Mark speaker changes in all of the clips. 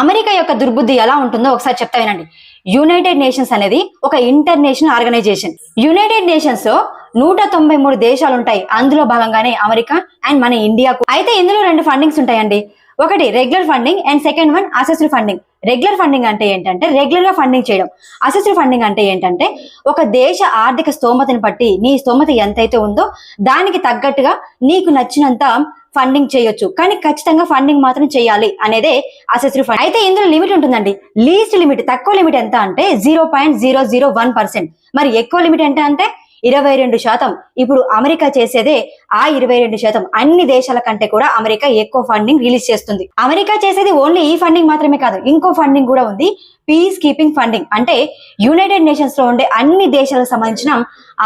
Speaker 1: America యొక్క దుర్బుద్ధి ఎలా ఉంటుందో ఒకసారి చెప్తా వినండి. యునైటెడ్ నేషన్స్ అనేది ఒక ఇంటర్నేషనల్ ఆర్గనైజేషన్. యునైటెడ్ నేషన్స్ లో 193 దేశాలు ఉంటాయి. అందులో భాగంగానే అమెరికా అండ్ మన ఇండియాకు. అయితే ఇందులో రెండు ఫండింగ్స్ ఉంటాయండి. ఒకటి regular funding and second one assessed funding. Regular funding అంటే ఏంటంటే రెగ్యులర్ గా ఫండింగ్ చేయడం. అసెస్డ్ ఫండింగ్ అంటే ఏంటంటే ఒక దేశ ఆర్థిక స్తోమతని బట్టి నీ స్తోమత ఎంతైతే ఉందో దానికి తగ్గట్టుగా నీకు నచ్చినంత ఫండింగ్ చేయొచ్చు, కానీ ఖచ్చితంగా ఫండింగ్ మాత్రం చేయాలి అనేదే అసెస్డ్ ఫండ్. అయితే ఇందులో లిమిట్ ఉంటుందండి. లీస్ట్ లిమిట్, తక్కువ లిమిట్ ఎంత అంటే 0.001%. మరి ఎక్కువ లిమిట్ ఎంత అంటే 22%. ఇప్పుడు అమెరికా చేసేదే ఆ 22%. అన్ని దేశాల కంటే కూడా అమెరికా ఎక్కువ ఫండింగ్ రిలీజ్ చేస్తుంది. అమెరికా చేసేది ఓన్లీ ఈ ఫండింగ్ మాత్రమే కాదు, ఇంకో ఫండింగ్ కూడా ఉంది, పీస్ కీపింగ్ ఫండింగ్. అంటే యునైటెడ్ నేషన్స్ లో ఉండే అన్ని దేశాలకు సంబంధించిన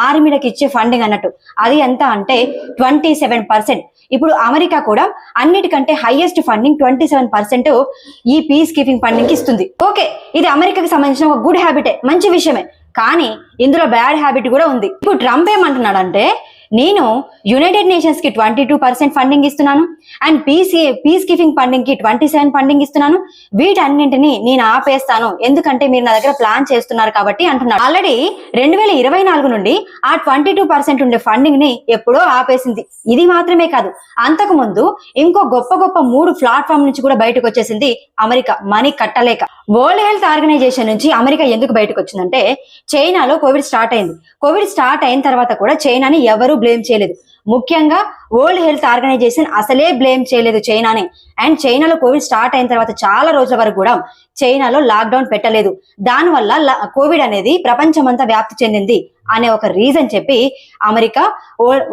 Speaker 1: ఆర్మీలకు ఇచ్చే ఫండింగ్ అన్నట్టు. అది ఎంత అంటే 27%. ఇప్పుడు అమెరికా కూడా అన్నిటికంటే హైయెస్ట్ ఫండింగ్ 27% ఈ పీస్ కీపింగ్ ఫండింగ్ కి ఇస్తుంది. ఓకే, ఇది అమెరికాకి సంబంధించిన ఒక గుడ్ హ్యాబిటే, మంచి విషయమే. కానీ ఇందులో బ్యాడ్ హ్యాబిట్ కూడా ఉంది. ఇప్పుడు ట్రంప్ ఏమంటున్నాడంటే నేను యునైటెడ్ నేషన్స్ కి 22% ఫండింగ్ ఇస్తున్నాను అండ్ పీస్ కీపింగ్ ఫండింగ్ కి 27 ఫండింగ్ ఇస్తున్నాను. వీటన్నింటినీ నేను ఆపేస్తాను, ఎందుకంటే మీరు నా దగ్గర ప్లాన్ చేస్తున్నారు కాబట్టి అంటున్నాడు. ఆల్రెడీ 2024 నుండి ఆ 22% ఉండే ఫండింగ్ ని ఎప్పుడో ఆపేసింది. ఇది మాత్రమే కాదు, అంతకు ముందు ఇంకో గొప్ప 3 ప్లాట్ఫామ్ నుంచి కూడా బయటకు వచ్చేసింది అమెరికా, మనీ కట్టలేక. వరల్డ్ హెల్త్ ఆర్గనైజేషన్ నుంచి అమెరికా ఎందుకు బయటకు వచ్చిందంటే చైనాలో కోవిడ్ స్టార్ట్ అయింది. కోవిడ్ స్టార్ట్ అయిన తర్వాత కూడా చైనాని ఎవరూ బ్లేమ్ చేయలేదు. ముఖ్యంగా వరల్డ్ హెల్త్ ఆర్గనైజేషన్ అసలే బ్లేమ్ చేయలేదు చైనాని. అండ్ చైనాలో కోవిడ్ స్టార్ట్ అయిన తర్వాత చాలా రోజుల వరకు కూడా చైనాలో లాక్డౌన్ పెట్టలేదు. దానివల్ల కోవిడ్ అనేది ప్రపంచమంతా వ్యాప్తి చెందింది అనే ఒక రీజన్ చెప్పి అమెరికా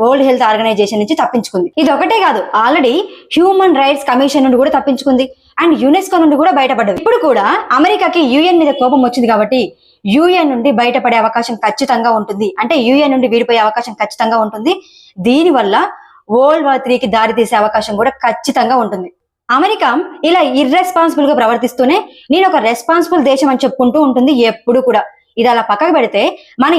Speaker 1: వరల్డ్ హెల్త్ ఆర్గనైజేషన్ నుంచి తప్పించుకుంది. ఇది ఒకటే కాదు, ఆల్రెడీ హ్యూమన్ రైట్స్ కమిషన్ నుండి కూడా తప్పించుకుంది అండ్ యునెస్కో నుండి కూడా బయటపడ్డది. ఇప్పుడు కూడా అమెరికాకి యుఎన్ మీద కోపం వచ్చింది కాబట్టి యుఎన్ నుండి బయటపడే అవకాశం ఖచ్చితంగా ఉంటుంది. అంటే యుఎన్ నుండి విడిపోయే అవకాశం ఖచ్చితంగా ఉంటుంది. దీనివల్ల వరల్డ్ వార్ 3కి దారి తీసే అవకాశం కూడా ఖచ్చితంగా ఉంటుంది. అమెరికా ఇలా ఇర్రెస్పాన్సిబుల్ గా ప్రవర్తిస్తూనే నేను ఒక రెస్పాన్సిబుల్ దేశం అని చెప్పుకుంటూ ఉంటుంది ఎప్పుడు కూడా. ఇది అలా పక్కకు పెడితే మన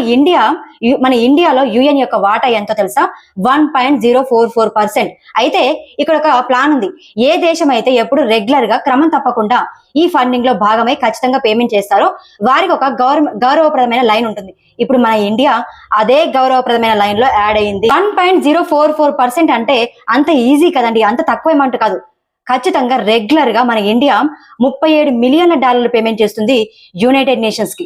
Speaker 1: ఇండియాలో యుఎన్ యొక్క వాటా ఎంతో తెలుసా? 1.044%. అయితే ఇక్కడ ఒక ప్లాన్ ఉంది. ఏ దేశం అయితే ఎప్పుడు రెగ్యులర్ గా క్రమం తప్పకుండా ఈ ఫండింగ్ లో భాగమై ఖచ్చితంగా పేమెంట్ చేస్తారో వారికి ఒక గౌరవప్రదమైన లైన్ ఉంటుంది. ఇప్పుడు మన ఇండియా అదే గౌరవప్రదమైన లైన్ లో యాడ్ అయింది. 1.044% అంటే అంత ఈజీ కదండి, అంత తక్కువ అమౌంట్ కాదు. ఖచ్చితంగా రెగ్యులర్ గా మన ఇండియా $37 మిలియన్ల పేమెంట్ చేస్తుంది యునైటెడ్ నేషన్స్ కి.